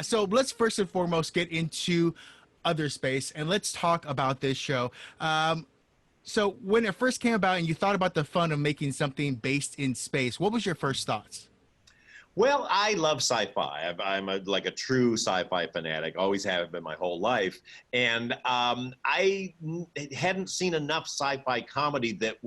So let's first and foremost get into other space and let's talk about this show. So when it first came about and you thought about the fun of making something based in space, what was your first thoughts? Well, I love sci-fi. I'm like a true sci-fi fanatic. Always have been my whole life, and hadn't seen enough sci-fi comedy that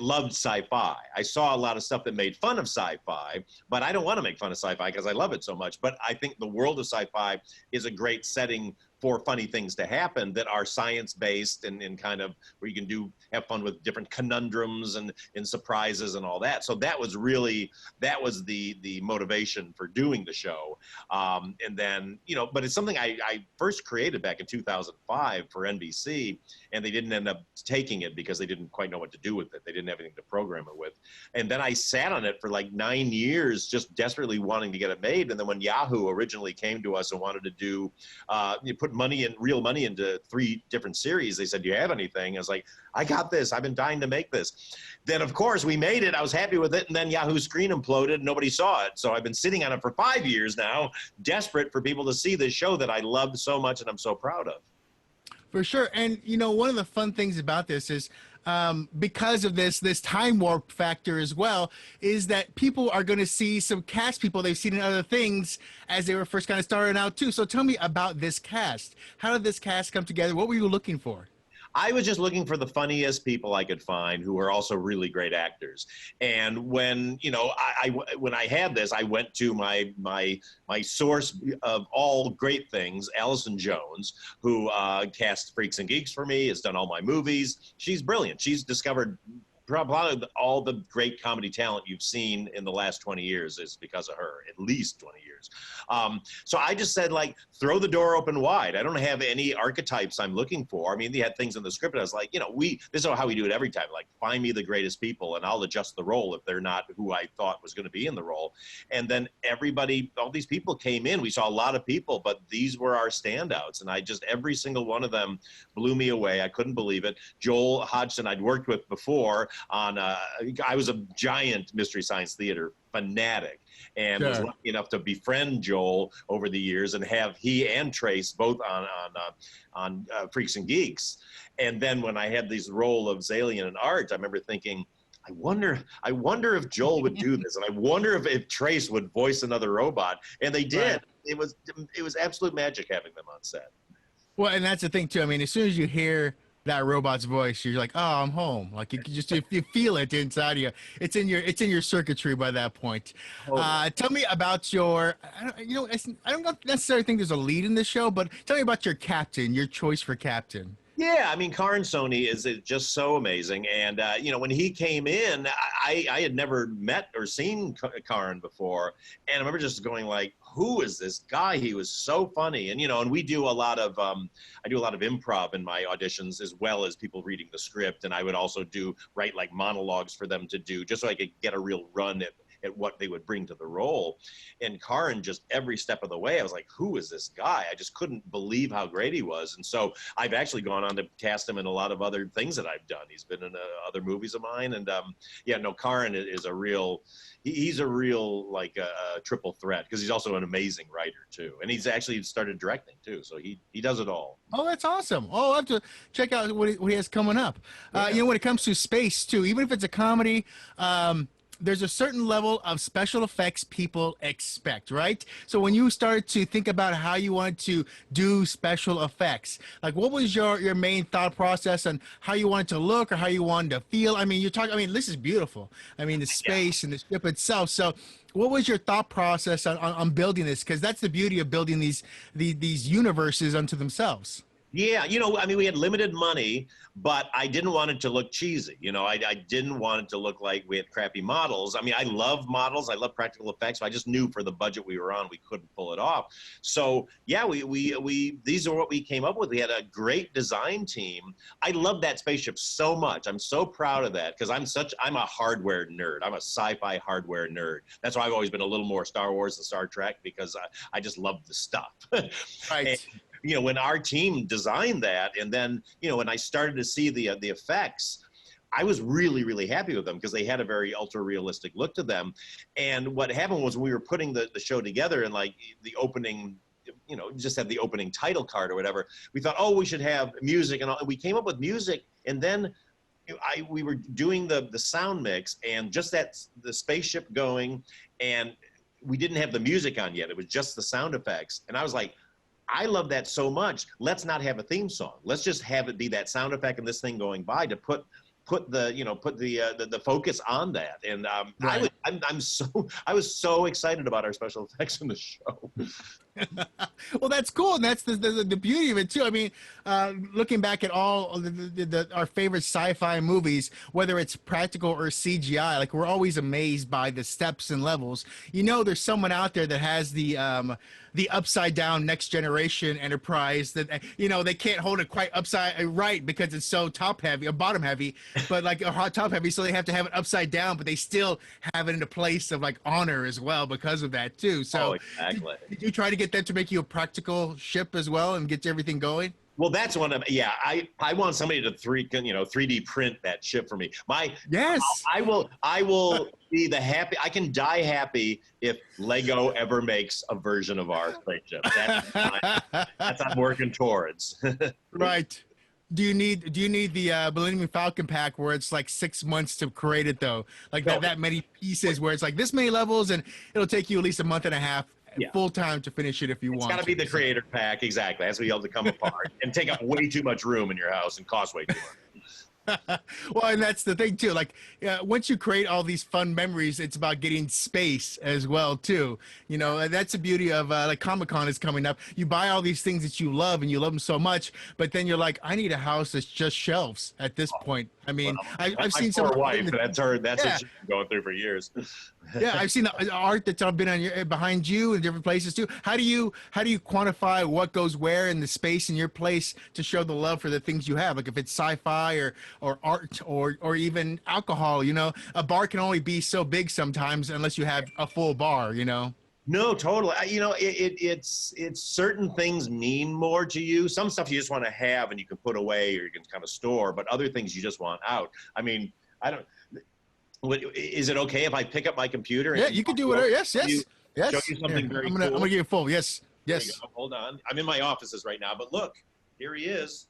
loved sci-fi. I saw a lot of stuff that made fun of sci-fi, but I don't want to make fun of sci-fi because I love it so much. But I think the world of sci-fi is a great setting for funny things to happen that are science-based and kind of where you can have fun with different conundrums and surprises and all that. So that was the motivation for doing the show. And then, but it's something I first created back in 2005 for NBC, and they didn't end up taking it because they didn't quite know what to do with it. They didn't have anything to program it with. And then I sat on it for like 9 years, just desperately wanting to get it made. And then when Yahoo originally came to us and wanted to do, put real money into 3 different series, they said, "Do you have anything?" I was like, "I got this. I've been dying to make this." Then, of course, we made it. I was happy with it. And then Yahoo screen imploded and nobody saw it. So I've been sitting on it for 5 years now, desperate for people to see this show that I loved so much and I'm so proud of. For sure. And, one of the fun things about this is because of this time warp factor as well, is that people are going to see some cast people they've seen in other things as they were first kind of starting out too. So tell me about this cast. How did this cast come together? What were you looking for? I was just looking for the funniest people I could find who were also really great actors. And when when I had this, I went to my source of all great things, Allison Jones, who cast Freaks and Geeks for me, has done all my movies. She's brilliant. She's discovered probably all the great comedy talent you've seen in the last 20 years is because of her, at least 20 years. So I just said, like, throw the door open wide. I don't have any archetypes I'm looking for. I mean, they had things in the script, and I was like, this is how we do it every time. Like, find me the greatest people, and I'll adjust the role if they're not who I thought was going to be in the role. And then all these people came in. We saw a lot of people, but these were our standouts. And every single one of them blew me away. I couldn't believe it. Joel Hodgson, I'd worked with before I was a giant Mystery Science Theater fanatic and was lucky enough to befriend Joel over the years and have he and Trace both on Freaks and Geeks. And then when I had this role of Zalian and Art, I remember thinking, I wonder if Joel would do this, and I wonder if Trace would voice another robot. And they did. Right. It was absolute magic having them on set. Well, and that's the thing too. I mean, as soon as you hear that robot's voice, you're like, "Oh, I'm home." Like you feel it inside of you. It's in your circuitry by that point. Tell me about I don't necessarily think there's a lead in this show, but tell me about your captain, your choice for captain. Yeah, I mean, Karan Soni is just so amazing. And, when he came in, I had never met or seen Karan before. And I remember just going like, who is this guy? He was so funny. And, and we do a lot of, I do a lot of improv in my auditions as well as people reading the script. And I would also write like monologues for them to do just so I could get a real run at what they would bring to the role. And Karan, just every step of the way, I was like, who is this guy? I just couldn't believe how great he was. And so I've actually gone on to cast him in a lot of other things that I've done. He's been in other movies of mine. And Karan is he's a real like a triple threat because he's also an amazing writer too. And he's actually started directing too. So he does it all. Oh, that's awesome. Oh, I'll have to check out what he has coming up. Yeah. When it comes to space too, even if it's a comedy, there's a certain level of special effects people expect, right? So when you started to think about how you wanted to do special effects, like what was your main thought process on how you wanted to look or how you wanted to feel? I mean, this is beautiful. I mean, the space and the ship itself. So what was your thought process on building this? Because that's the beauty of building these universes unto themselves. Yeah, I mean, we had limited money, but I didn't want it to look cheesy. I didn't want it to look like we had crappy models. I mean, I love models. I love practical effects. So I just knew for the budget we were on, we couldn't pull it off. So yeah, these are what we came up with. We had a great design team. I love that spaceship so much. I'm so proud of that because I'm a hardware nerd. I'm a sci-fi hardware nerd. That's why I've always been a little more Star Wars than Star Trek because I just love the stuff. Right. When our team designed that, and then, when I started to see the effects, I was really, really happy with them because they had a very ultra realistic look to them. And what happened was when we were putting the show together and like the opening, you know, just had the opening title card or whatever, we thought, oh, we should have music and all. And we came up with music, and then we were doing the sound mix and just the spaceship going, and we didn't have the music on yet. It was just the sound effects. And I was like, I love that so much. Let's not have a theme song. Let's just have it be that sound effect and this thing going by to put the focus on that. And Right. I was so excited about our special effects in the show. Well, that's cool, and that's the beauty of it too. I mean, looking back at all of our favorite sci-fi movies, whether it's practical or CGI, like we're always amazed by the steps and levels. You know, there's someone out there that has the upside down next generation Enterprise that, you know, they can't hold it quite upside right because it's so top heavy or bottom heavy, but like a hot top heavy, so they have to have it upside down, but they still have it in a place of like honor as well because of that too. So exactly. did you try to get them to make you a practical ship as well and get everything going? Well, that's one of, yeah, I want somebody to 3D print that ship for me. Yes. I will be the happy. I can die happy if Lego ever makes a version of our spaceship. That's I'm working towards. Right. Do you need the Millennium Falcon pack where it's like 6 months to create it though? Like that many pieces where it's like this many levels and it'll take you at least a month and a half full time to finish it if you want. It's got to be the creator pack, exactly. It has to be able to come apart and take up way too much room in your house and cost way too much. Well, and that's the thing too. Like, once you create all these fun memories, it's about getting space as well too. You know, and that's the beauty of like Comic-Con is coming up. You buy all these things that you love and you love them so much, but then you're like, I need a house that's just shelves at this point. I mean, I've seen some wife. That's what she's been going through for years. Yeah, I've seen the art that's been on behind you in different places too. How do you quantify what goes where in the space in your place to show the love for the things you have? Like if it's sci-fi or art or even alcohol, you know, a bar can only be so big sometimes unless you have a full bar, you know. No, totally. You know, it's certain things mean more to you. Some stuff you just want to have and you can put away or you can kind of store, but other things you just want out. I mean, is it okay if I pick up my computer? And You can do whatever. Yes. Show you something very cool. I'm gonna give you full. Yes. Hold on. I'm in my offices right now, but look, here he is.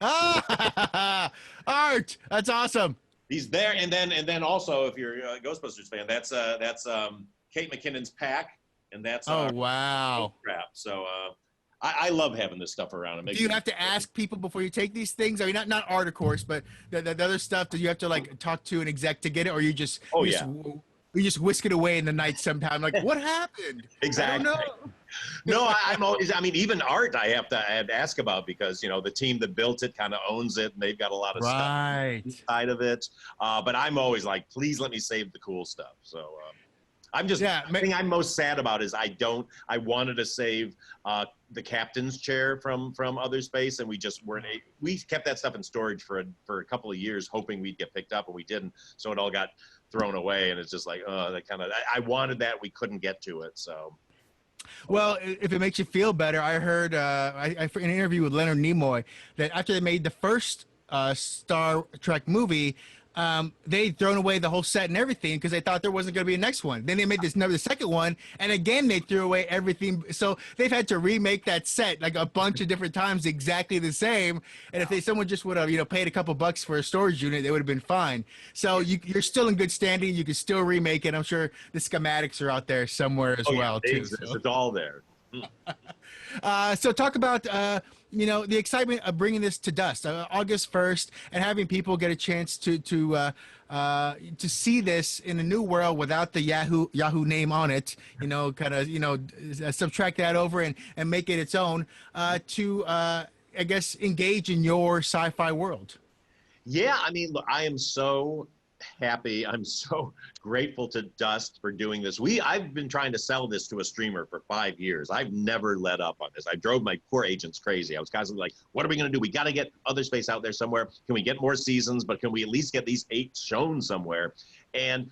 Ah, Art. That's awesome. He's there, and then also, if you're a Ghostbusters fan, that's Kate McKinnon's pack, and that's wow. Crap. So I love having this stuff around. Do you have to ask people before you take these things? I mean, not art, of course, but the other stuff. Do you have to like talk to an exec to get it, or you just you just whisk it away in the night sometime? Like, what happened? Exactly. I don't know. No, I'm always. I mean, even art, I have to ask about because you know the team that built it kind of owns it, and they've got a lot of stuff inside of it. But I'm always like, please let me save the cool stuff. So. I'm just, the thing I'm most sad about is I wanted to save the captain's chair from Other Space, and we just weren't, we kept that stuff in storage for a couple of years, hoping we'd get picked up, and we didn't. So it all got thrown away, and it's just like, that kind of, I wanted that, we couldn't get to it, so. Well, if it makes you feel better, I heard in an interview with Leonard Nimoy that after they made the first Star Trek movie, they'd thrown away the whole set and everything because they thought there wasn't going to be a next one. Then they made the second one, and again they threw away everything. So they've had to remake that set like a bunch of different times, exactly the same. And if someone just would have paid a couple bucks for a storage unit, they would have been fine. So you're still in good standing. You can still remake it. I'm sure the schematics are out there somewhere as well too. So. It's all there. So talk about the excitement of bringing this to dust August 1st and having people get a chance to see this in a new world without the Yahoo name on it, subtract that over and make it its own to I guess engage in your sci-fi world. Yeah, I mean, look, I am so happy. I'm so grateful to Dust for doing this. I've been trying to sell this to a streamer for 5 years. I've never let up on this. I drove my poor agents crazy. I was constantly like, what are we going to do? We got to get Other Space out there somewhere. Can we get more seasons? But can we at least get these 8 shown somewhere? And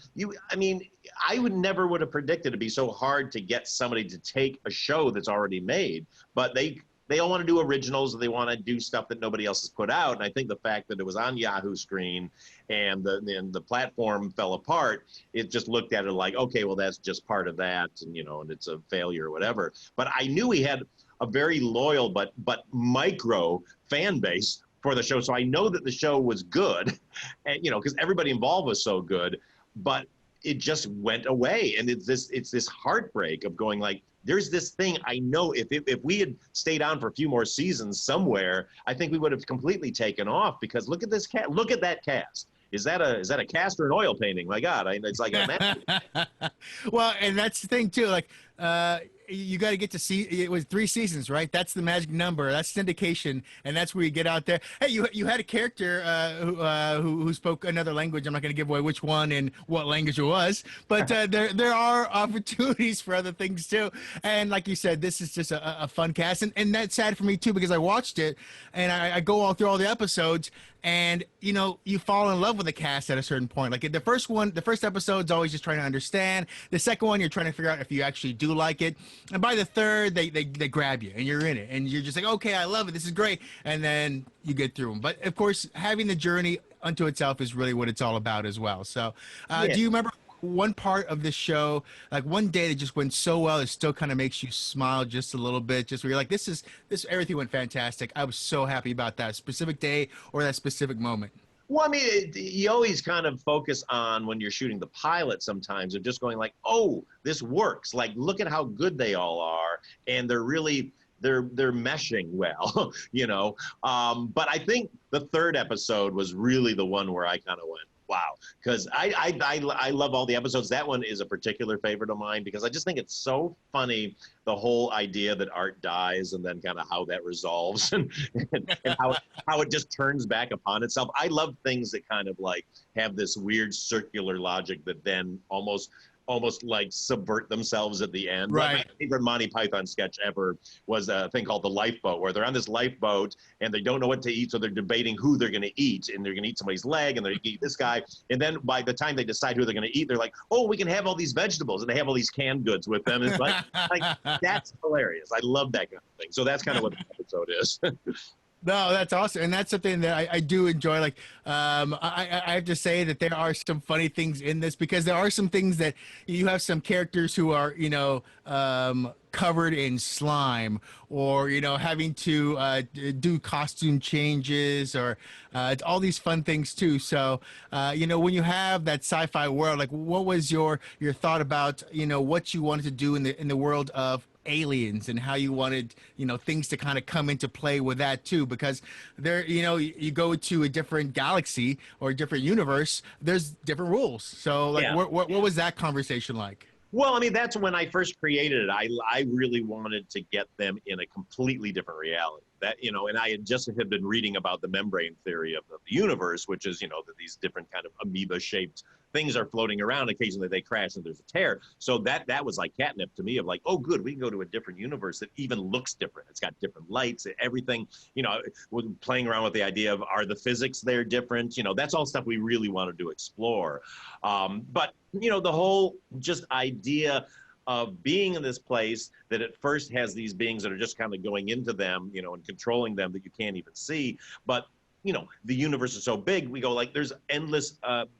I would have predicted it'd be so hard to get somebody to take a show that's already made, but they they all want to do originals, they want to do stuff that nobody else has put out. And I think the fact that it was on Yahoo Screen and the platform fell apart, it just looked at it like, okay, well, that's just part of that, and and it's a failure or whatever. But I knew he had a very loyal but micro fan base for the show, so I know that the show was good, and because everybody involved was so good, but it just went away, and it's this heartbreak of going like, there's this thing I know if we had stayed on for a few more seasons somewhere, I think we would have completely taken off, because look at this look at that cast. Is that a cast or an oil painting? My God, it's like a Well, and that's the thing too. Like, you got to get to see. It was 3 seasons, right? That's the magic number. That's syndication, and that's where you get out there. Hey, you had a character who spoke another language. I'm not going to give away which one and what language it was, but there are opportunities for other things too. And like you said, this is just a fun cast, and that's sad for me too, because I watched it and I go all through all the episodes, and you fall in love with the cast at a certain point. Like the first episode's always just trying to understand. The second one, you're trying to figure out if you actually do like it, and by the third, they grab you and you're in it, and you're just like, okay, I love it, this is great, and then you get through them. But of course, having the journey unto itself is really what it's all about as well. So, Yeah. Do you remember one part of the show, like one day that just went so well, it still kind of makes you smile just a little bit, just where you're like, this everything went fantastic, I was so happy about that specific day or that specific moment? Well, I mean, you always kind of focus on when you're shooting the pilot sometimes of just going like, oh, this works. Like, look at how good they all are. And they're meshing well, But I think the third episode was really the one where I kind of went, wow, because I love all the episodes. That one is a particular favorite of mine because I just think it's so funny, the whole idea that Art dies and then kind of how that resolves and how it just turns back upon itself. I love things that kind of like have this weird circular logic that then almost like subvert themselves at the end. Right. Like my favorite Monty Python sketch ever was a thing called The Lifeboat, where they're on this lifeboat and they don't know what to eat, so they're debating who they're going to eat, and they're going to eat somebody's leg, and they're going to eat this guy, and then by the time they decide who they're going to eat, they're like, oh, we can have all these vegetables, and they have all these canned goods with them. It's like that's hilarious. I love that kind of thing. So that's kind of what the episode is. No, that's awesome, and that's something that I do enjoy. Like, I have to say that there are some funny things in this, because there are some things that you have some characters who are, covered in slime, or having to do costume changes, or all these fun things too. So, when you have that sci-fi world, like, what was your thought about what you wanted to do in the world of aliens, and how you wanted things to kind of come into play with that too, because there you go to a different galaxy or a different universe, there's different rules. So like, Yeah. what was that conversation like? Well, I mean, that's when I first created it. I really wanted to get them in a completely different reality. That, and I had been reading about the membrane theory of the universe, which is, that these different kind of amoeba-shaped things are floating around. Occasionally they crash and there's a tear. So that was like catnip to me, of like, oh, good, we can go to a different universe that even looks different. It's got different lights, everything, playing around with the idea of, are the physics there different? That's all stuff we really wanted to explore. But, the whole just idea of being in this place that at first has these beings that are just kind of going into them, and controlling them that you can't even see. But, the universe is so big, we go like, there's endless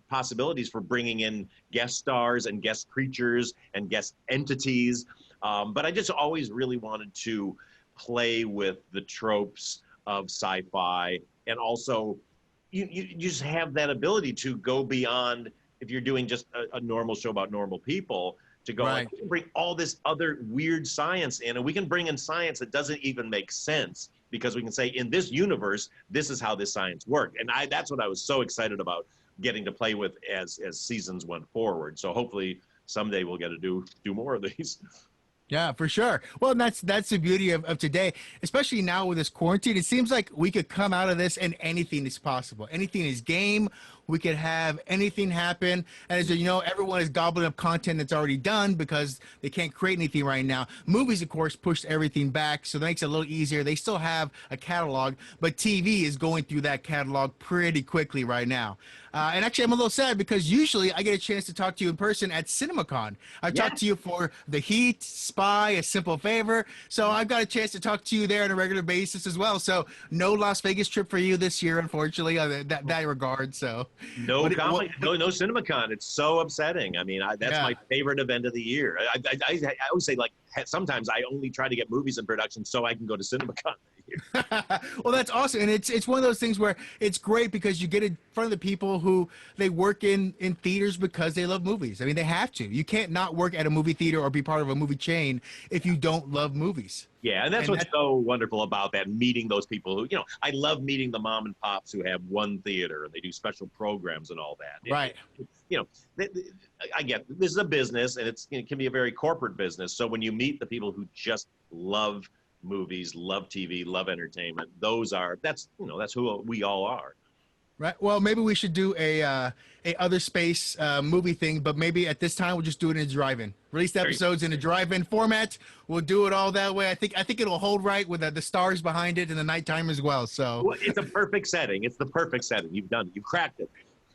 possibilities for bringing in guest stars and guest creatures and guest entities. But I just always really wanted to play with the tropes of sci-fi, and also you just have that ability to go beyond, if you're doing just a normal show about normal people, to go Right. like, we can bring all this other weird science in, and we can bring in science that doesn't even make sense, because we can say, in this universe, this is how this science worked. And that's what I was so excited about getting to play with as seasons went forward. So hopefully someday we'll get to do more of these. Yeah, for sure. Well, that's the beauty of today, especially now with this quarantine. It seems like we could come out of this and anything is possible. Anything is game. We could have anything happen. And as you know, everyone is gobbling up content that's already done because they can't create anything right now. Movies, of course, pushed everything back, so that makes it a little easier. They still have a catalog, but TV is going through that catalog pretty quickly right now. And actually, I'm a little sad because usually I get a chance to talk to you in person at CinemaCon. I've Yeah. talked to you for The Heat, Spy, A Simple Favor. So I've got a chance to talk to you there on a regular basis as well. So no Las Vegas trip for you this year, unfortunately, that regard. So, No what, comic, no CinemaCon. It's so upsetting. I mean, that's yeah. my favorite event of the year. I always say, like, sometimes I only try to get movies in production so I can go to CinemaCon that year. Well, that's awesome, and it's one of those things where it's great because you get in front of the people who they work in theaters because they love movies. I mean, they have to. You can't not work at a movie theater or be part of a movie chain if you don't love movies. Yeah, and that's what's so wonderful about that, meeting those people who, I love meeting the mom and pops who have one theater and they do special programs and all that. Right. I get this is a business and it can be a very corporate business. So when you meet the people who just love movies, love TV, love entertainment, that's who we all are. Right. Well, maybe we should do a other space movie thing, but maybe at this time we'll just do it in a drive-in. Release the episodes in a drive-in format. We'll do it all that way. I think it'll hold right with the stars behind it in the nighttime as well. So It's a perfect setting. It's the perfect setting. You've done it. You've cracked it.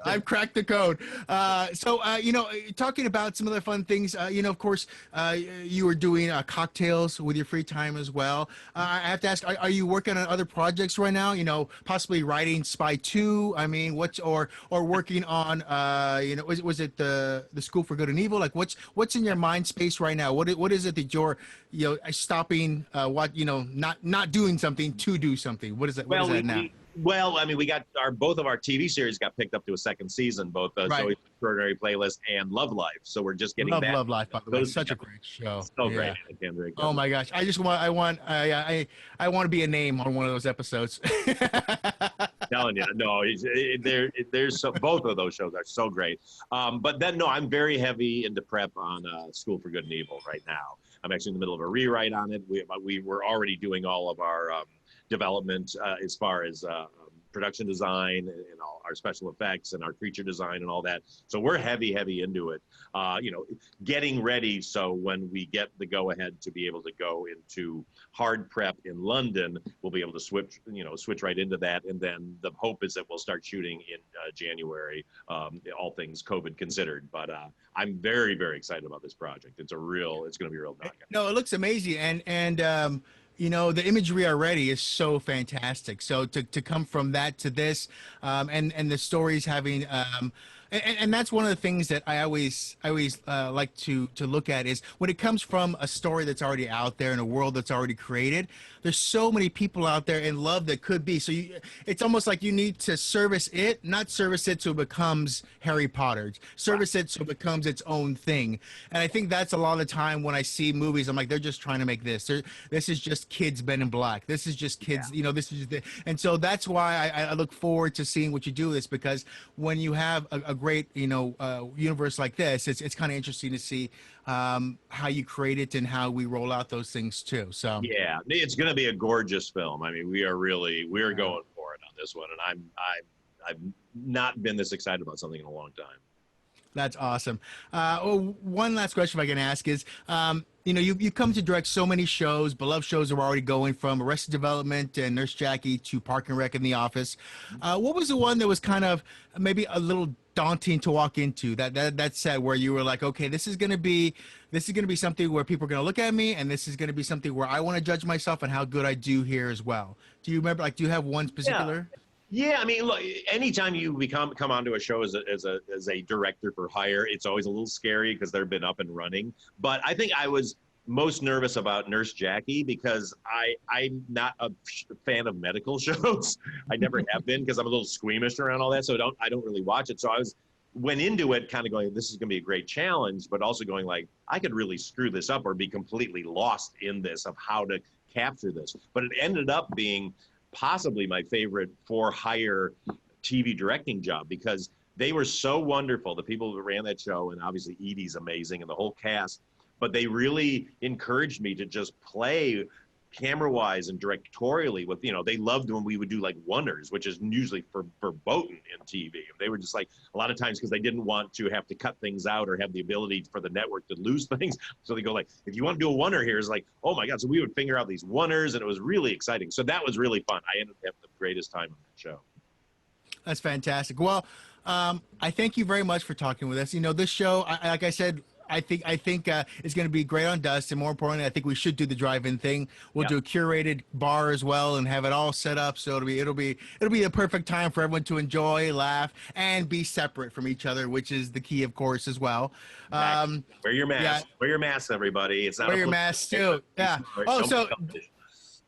I've cracked the code. Talking about some other fun things, of course, you were doing cocktails with your free time as well. I have to ask, are you working on other projects right now? Possibly writing Spy 2? I mean, or working on, was it the School for Good and Evil? Like, what's in your mind space right now? What is it that you're, stopping, not doing something to do something? What is that? What is that now? Well, I mean, both of our TV series got picked up to a second season, both Zoe's Extraordinary Playlist and Love Life. So we're just getting that. Love Life, by the way. Such a great show. So great. Kendrick. Oh my gosh. I want to be a name on one of those episodes. Telling you, no, there's both of those shows are so great. But then, no, I'm very heavy into prep on School for Good and Evil right now. I'm actually in the middle of a rewrite on it. We were already doing all of our development as far as production design and all our special effects and our creature design and all that. So we're heavy into it, getting ready. So when we get the go ahead to be able to go into hard prep in London, we'll be able to switch right into that. And then the hope is that we'll start shooting in January, all things COVID considered. But I'm very, very excited about this project. It's going to be a real knockout. No, it looks amazing. And the imagery already is so fantastic. So to come from that to this, and the stories having, and that's one of the things that I always like to look at is when it comes from a story that's already out there in a world that's already created. There's so many people out there in love that could be. So it's almost like you need to service it, not service it so it becomes Harry Potter. Service it so it becomes its own thing. And I think that's a lot of the time when I see movies, I'm like, they're just trying to make this. This is just kids Men in Black. This is just kids. This is just and so that's why I look forward to seeing what you do with this, because when you have a great universe like this, it's kind of interesting to see how you create it and how we roll out those things too. So yeah, it's going to be a gorgeous film. I mean, we're going for it on this one, and I've not been this excited about something in a long time. That's awesome. One last question, if I can ask, is you come to direct so many shows. Beloved shows are already going from Arrested Development and Nurse Jackie to Park and Rec in The Office. What was the one that was kind of maybe a little daunting to walk into, that set where you were like, okay, this is going to be something where people are going to look at me, and this is going to be something where I want to judge myself and how good I do here as well? Do you remember, do you have one particular? Yeah, I mean, look, anytime you come onto a show as a director for hire, it's always a little scary because they've been up and running. But I think I was most nervous about Nurse Jackie because I'm not a fan of medical shows. I never have been because I'm a little squeamish around all that, so I don't really watch it. So I went into it kind of going, this is going to be a great challenge, but also going like, I could really screw this up or be completely lost in this of how to capture this. But it ended up being possibly my favorite for hire TV directing job because they were so wonderful. The people who ran that show, and obviously Edie's amazing and the whole cast, but they really encouraged me to just play camera-wise and directorially with, they loved when we would do like oneers, which is usually verboten in TV. They were just like, a lot of times because they didn't want to have to cut things out or have the ability for the network to lose things. So they go like, if you want to do a oneer here, it's like, oh my God. So we would figure out these oneers and it was really exciting. So that was really fun. I ended up having the greatest time on that show. That's fantastic. Well, I thank you very much for talking with us. You know, this show, like I said, I think it's going to be great on Dust, and more importantly, I think we should do the drive-in thing. We'll Yeah. do a curated bar as well, and have it all set up so it'll be a perfect time for everyone to enjoy, laugh, and be separate from each other, which is the key, of course, as well. Exactly. Um, Wear your yeah, mask. Wear your mask, everybody. It's not wear a your political mask statement. too. Be Yeah. smart. Oh, Don't be so selfish.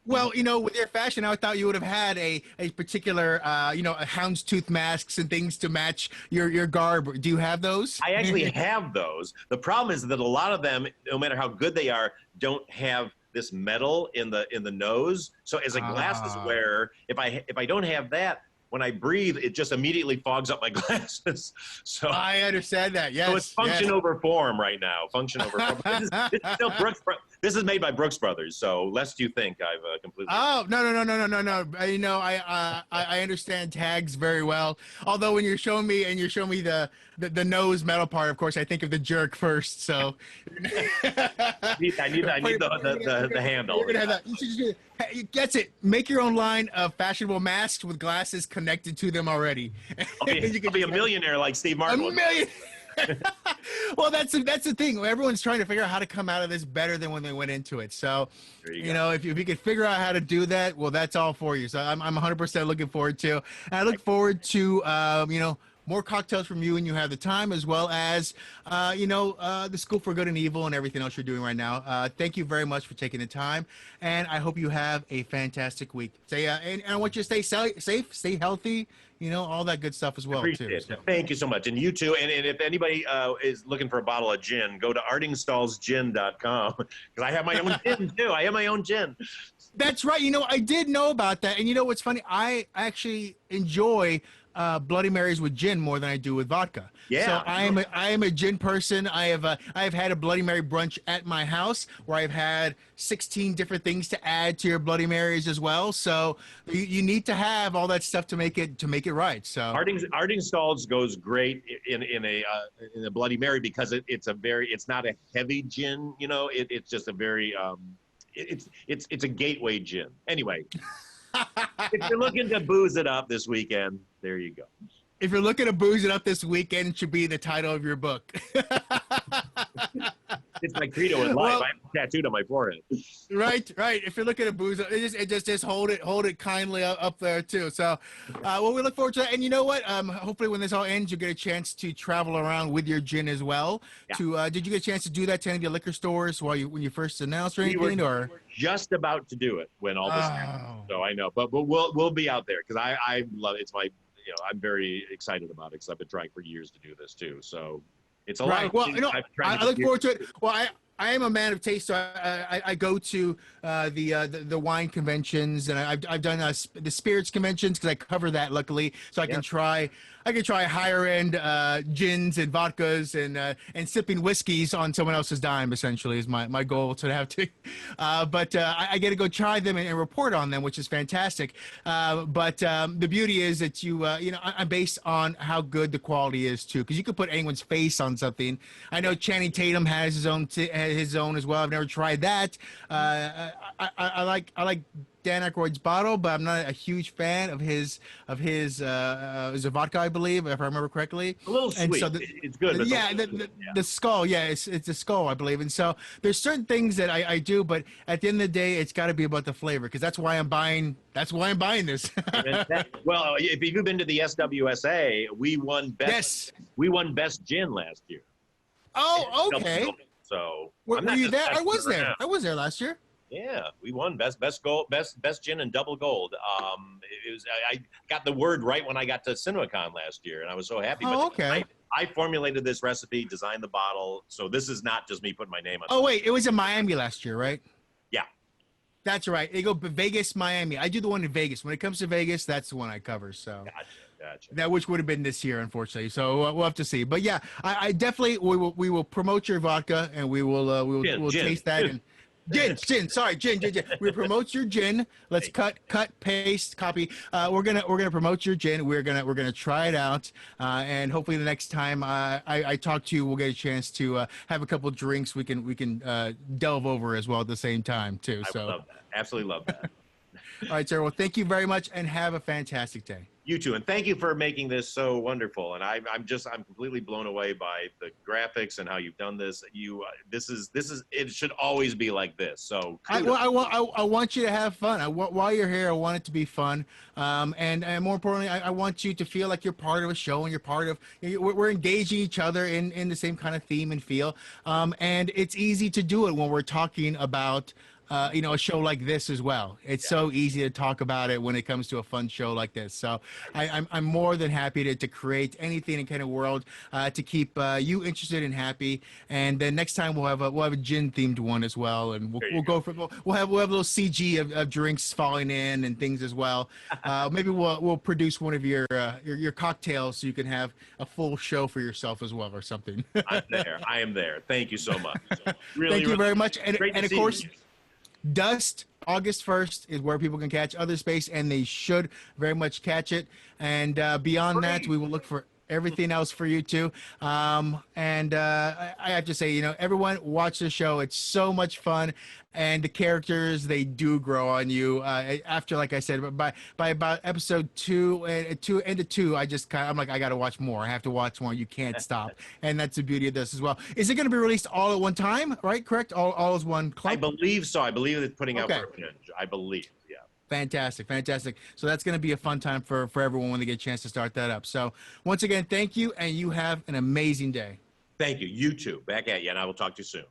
Mhm. well, you know, with your fashion, I thought you would have had a particular, a houndstooth masks and things to match your garb. Do you have those? I actually have those. The problem is that a lot of them, no matter how good they are, don't have this metal in the nose. So as a glasses Ah. wearer, if I don't have that, when I breathe, it just immediately fogs up my glasses. So I understand that. Yes. so it's function yes. over form right now. Function over form. This is still Brooks. This is made by Brooks Brothers. So lest you think I've completely. Oh no! You know, I understand tags very well. Although when you're showing me the nose metal part, of course, I think of the jerk first. So I need the handle. You're gonna have that. You should just do it. Gets it. Make your own line of fashionable masks with glasses connected to them already. I'll be a millionaire like Steve Martin. A million. Well, that's the thing. Everyone's trying to figure out how to come out of this better than when they went into it. So, you know, if you could figure out how to do that, well, that's all for you. So I'm 100% looking forward to. And I look forward to more cocktails from you when you have the time, as well as the School for Good and Evil and everything else you're doing right now. Thank you very much for taking the time, and I hope you have a fantastic week. And I want you to stay safe, stay healthy. You know, all that good stuff as well, Appreciate too. it. So. Thank you so much. And you too. And if anybody is looking for a bottle of gin, go to artingstallsgin.com because I have my own gin too. I have my own gin. That's right. You know, I did know about that. And you know what's funny? I actually enjoy Bloody Marys with gin more than I do with vodka. Yeah. So I am a gin person. I have had a Bloody Mary brunch at my house where I've had 16 different things to add to your Bloody Marys as well. So you need to have all that stuff to make it right. So Artingstall's goes great in a Bloody Mary because it's not a heavy gin. You know, it's just a very it's a gateway gin. Anyway. If you're looking to booze it up this weekend, there you go. If you're looking to booze it up this weekend, it should be the title of your book. It's my credo in life. Well, I have it tattooed on my forehead. Right. If you're looking at booze, just hold it kindly up there too. So, well, we look forward to that. And you know what? Hopefully, when this all ends, you get a chance to travel around with your gin as well. Yeah. Did you get a chance to do that to any of your liquor stores when you first announced or anything? We were just about to do it when all this happened. So I know, but we'll be out there because I love it. It's my I'm very excited about it because I've been trying for years to do this too. So. It's a lot. Well, I look forward to it. Well, I am a man of taste, so I go to the wine conventions, and I've done the spirits conventions because I cover that luckily, so I can try higher end gins and vodkas and sipping whiskeys on someone else's dime. Essentially, is my goal to have to. But I get to go try them and report on them, which is fantastic. But the beauty is that I'm based on how good the quality is too, because you could put anyone's face on something. I know Channing Tatum has his own as well. I've never tried that. I like Dan Aykroyd's bottle, but I'm not a huge fan of his is a vodka, I believe, if I remember correctly. A little sweet. So it's good. The skull, it's a skull, I believe. And so there's certain things that I do, but at the end of the day, it's got to be about the flavor because that's why I'm buying this. Well, if you've been to the SWSA, we won best gin last year. Oh, okay. So were you there? I was there. Now. I was there last year. Yeah, we won best gin and double gold. I got the word right when I got to CinemaCon last year, and I was so happy. Oh, okay. I formulated this recipe, designed the bottle, so this is not just me putting my name on it. Oh wait, it was in Miami last year, right? Yeah. That's right. They go Vegas, Miami. I do the one in Vegas. When it comes to Vegas, that's the one I cover. So. Gotcha. That which would have been this year, unfortunately. So we'll have to see. But yeah, I definitely we will promote your vodka and we'll taste that. Gin. Gin. We promote your gin. Let's cut, paste, copy. We're gonna promote your gin. We're gonna try it out, and hopefully the next time I talk to you, we'll get a chance to have a couple of drinks. We can delve over as well at the same time too. I love that. Absolutely love that. All right, sir. Well, thank you very much, and have a fantastic day. You too, and thank you for making this so wonderful. And I'm completely blown away by the graphics and how you've done this. This is it should always be like this. So kudos. I want you to have fun. While you're here, I want it to be fun. And more importantly, I want you to feel like you're part of a show and you're part of, we're engaging each other in the same kind of theme and feel. And it's easy to do it when we're talking about a show like this as well. It's so easy to talk about it when it comes to a fun show like this. So I'm more than happy to create anything in kind of world to keep you interested and happy. And then next time we'll have a gin themed one as well, and we'll go for we'll have a little CG of drinks falling in and things as well. Maybe we'll produce one of your cocktails so you can have a full show for yourself as well or something. I'm there. I am there. Thank you so much. Really, Thank you very much. And to of see course. you. Dust, August 1st is where people can catch Other Space, and they should very much catch it. And beyond that, we will look for everything else for you too. I have to say, everyone watch the show. It's so much fun, and the characters, they do grow on you after, like I said, by about episode two, end of two, I'm like, I got to watch more. I have to watch more. You can't stop, and that's the beauty of this as well. Is it going to be released all at one time? Right? Correct? All as one club? I believe so. I believe it's putting out Okay. for a binge. I believe. Yeah. Fantastic. So that's going to be a fun time for everyone when they get a chance to start that up. So once again, thank you, and you have an amazing day. Thank you. You too. Back at you, and I will talk to you soon.